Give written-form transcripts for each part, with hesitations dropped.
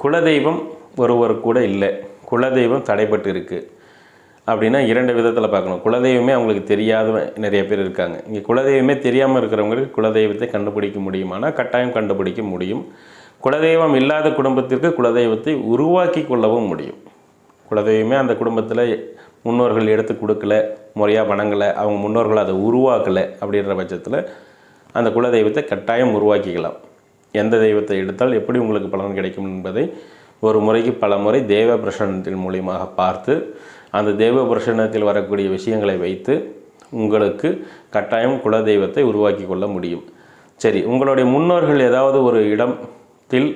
குலதெய்வம் ஒருவர் கூட இல்லை, குலதெய்வம் தடைப்பட்டு இருக்குது அப்படின்னா 2 விதத்தில் பார்க்கணும். குலதெய்வமே அவங்களுக்கு தெரியாத நிறைய பேர் இருக்காங்க. இங்கே குலதெய்வமே தெரியாமல் இருக்கிறவங்களுக்கு குலதெய்வத்தை கண்டுபிடிக்க முடியுமானா கட்டாயம் கண்டுபிடிக்க முடியும். குலதெய்வம் இல்லாத குடும்பத்திற்கு குலதெய்வத்தை உருவாக்கி கொள்ளவும் முடியும். குலதெய்வமே அந்த குடும்பத்தில் முன்னோர்கள் எடுத்து கொடுக்கல, முறையாக வணங்கலை, அவங்க முன்னோர்கள் அதை உருவாக்கலை அப்படின்ற பட்சத்தில் அந்த குலதெய்வத்தை கட்டாயம் உருவாக்கிக்கலாம். எந்த தெய்வத்தை எடுத்தால் எப்படி உங்களுக்கு பலன் கிடைக்கும் என்பதை ஒரு முறைக்கு பல முறை தேவ பிரசன்னத்தின் மூலியமாக பார்த்து அந்த தேவ பிரசன்னத்தில் வரக்கூடிய விஷயங்களை வைத்து உங்களுக்கு கட்டாயம் குலதெய்வத்தை உருவாக்கி கொள்ள முடியும். சரி, உங்களுடைய முன்னோர்கள் ஏதாவது ஒரு இடத்தில்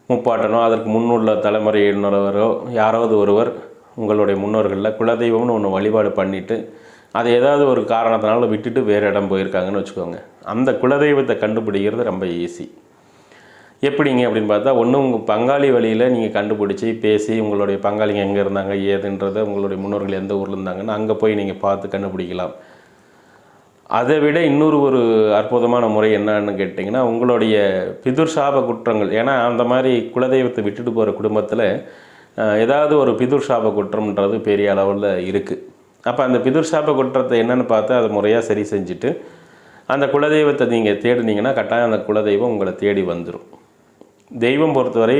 முப்பாட்டனோ அதற்கு முன்னுள்ள தலைமுறையினரோ யாராவது ஒருவர் உங்களுடைய முன்னோர்களில் குலதெய்வம்னு ஒன்று வழிபாடு பண்ணிவிட்டு அதை ஏதாவது ஒரு காரணத்தினால விட்டுட்டு வேறு இடம் போயிருக்காங்கன்னு வச்சுக்கோங்க. அந்த குலதெய்வத்தை கண்டுபிடிக்கிறது ரொம்ப ஈஸி. எப்படிங்க அப்படின்னு பார்த்தா, ஒன்று உங்கள் பங்காளி வழியில் நீங்கள் கண்டுபிடிச்சி பேசி உங்களுடைய பங்காளிங்க எங்கே இருந்தாங்க ஏதுன்றதை, உங்களுடைய முன்னோர்கள் எந்த ஊரில் இருந்தாங்கன்னு அங்கே போய் நீங்கள் பார்த்து கண்டுபிடிக்கலாம். அதை விட இன்னொரு ஒரு அற்புதமான முறை என்னன்னு கேட்டிங்கன்னா, உங்களுடைய பிதுர் சாப குற்றங்கள். ஏன்னா அந்த மாதிரி குலதெய்வத்தை விட்டுட்டு போகிற குடும்பத்தில் ஏதாவது ஒரு பிதுர் சாப குற்றம்ன்றது பெரிய அளவில் இருக்குது. அப்போ அந்த பிதுர் சாப குற்றத்தை என்னென்னு பார்த்து அதை முறையாக சரி செஞ்சுட்டு அந்த குலதெய்வத்தை நீங்கள் தேடினீங்கன்னா கட்டாயம் அந்த குலதெய்வம் உங்களை தேடி வந்துடும். தெய்வம் பொறுத்தவரை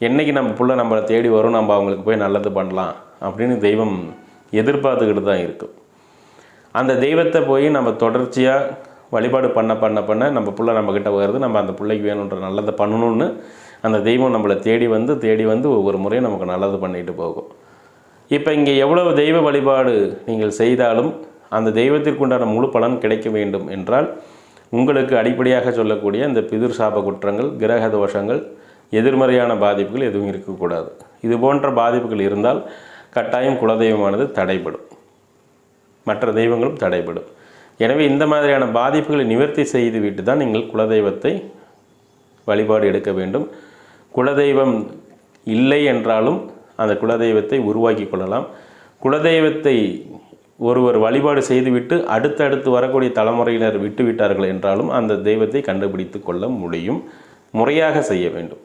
என்றைக்கு நம்ம புள்ள நம்மளை தேடி வரும், நம்ம அவங்களுக்கு போய் நல்லது பண்ணலாம் அப்படின்னு தெய்வம் எதிர்பார்த்துக்கிட்டு தான் இருக்கும். அந்த தெய்வத்தை போய் நம்ம தொடர்ச்சியாக வழிபாடு பண்ண நம்ம புள்ள நம்மக்கிட்ட வருது, நம்ம அந்த பிள்ளைக்கு வேணுன்ற நல்லதை பண்ணணும்னு அந்த தெய்வம் நம்மளை தேடி வந்து ஒவ்வொரு முறையும் நமக்கு நல்லது பண்ணிட்டு போகும். இப்போ இங்கே எவ்வளவு தெய்வ வழிபாடு நீங்கள் செய்தாலும் அந்த தெய்வத்திற்குண்டான முழு பலன் கிடைக்க வேண்டும் என்றால் உங்களுக்கு அடிப்படையாக சொல்லக்கூடிய இந்த பிதுர் சாப குற்றங்கள், கிரக தோஷங்கள், எதிர்மறையான பாதிப்புகள் எதுவும் இருக்கக்கூடாது. இது போன்ற பாதிப்புகள் இருந்தால் கட்டாயம் குலதெய்வமானது தடைபடும், மற்ற தெய்வங்களும் தடைபடும். எனவே இந்த மாதிரியான பாதிப்புகளை நிவர்த்தி செய்துவிட்டு தான் நீங்கள் குலதெய்வத்தை வழிபாடு எடுக்க வேண்டும். குலதெய்வம் இல்லை என்றாலும் அந்த குலதெய்வத்தை உருவாக்கி கொள்ளலாம். குலதெய்வத்தை ஒருவர் வழிபாடு செய்துவிட்டு அடுத்தடுத்து வரக்கூடிய தலைமுறையினர் விட்டுவிட்டார்கள் என்றாலும் அந்த தெய்வத்தை கண்டுபிடித்து கொள்ள முடியும். முறையாக செய்ய வேண்டும்.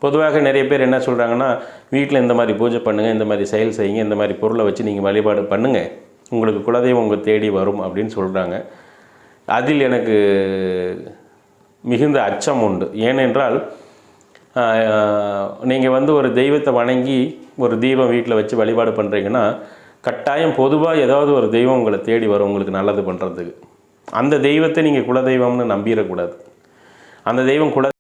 பொதுவாக நிறைய பேர் என்ன சொல்கிறாங்கன்னா, வீட்டில் இந்த மாதிரி பூஜை பண்ணுங்கள், இந்த மாதிரி செயல் செய்யுங்க, இந்த மாதிரி பொருளை வச்சு நீங்கள் வழிபாடு பண்ணுங்கள், உங்களுக்கு குலதெய்வம் உங்கள் தேடி வரும் அப்படின்னு சொல்கிறாங்க. அதில் எனக்கு மிகுந்த அச்சம் உண்டு. ஏனென்றால் நீங்கள் ஒரு தெய்வத்தை வணங்கி ஒரு தீபம் வீட்டில் வச்சு வழிபாடு பண்ணுறீங்கன்னா கட்டாயம் பொதுவாக ஏதாவது ஒரு தெய்வம் உங்களை தேடி வரும் உங்களுக்கு நல்லது பண்ணுறதுக்கு. அந்த தெய்வத்தை நீங்கள் குலதெய்வம்னு நம்பிடக்கூடாது. அந்த தெய்வம்